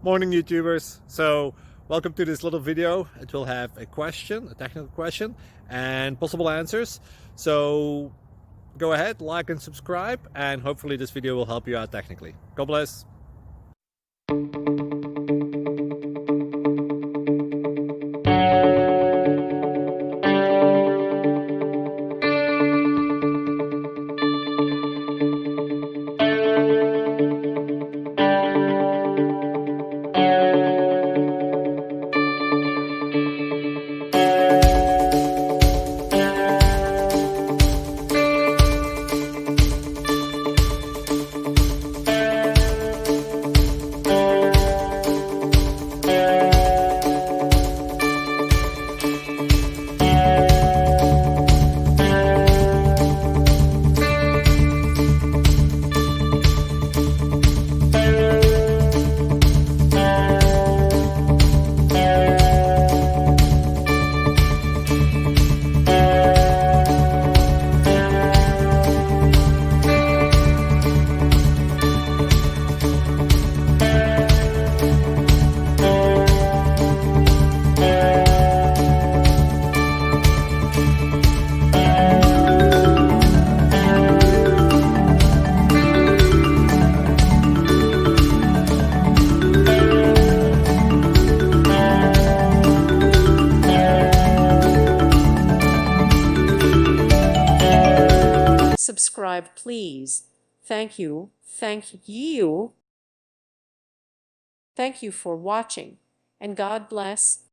Morning YouTubers. So welcome to this little video. It will have a question, a technical question, and possible answers. So go ahead, like and subscribe, and hopefully this video will help you out technically. God bless. Subscribe, please. Thank you. Thank you. Thank you for watching, and God bless.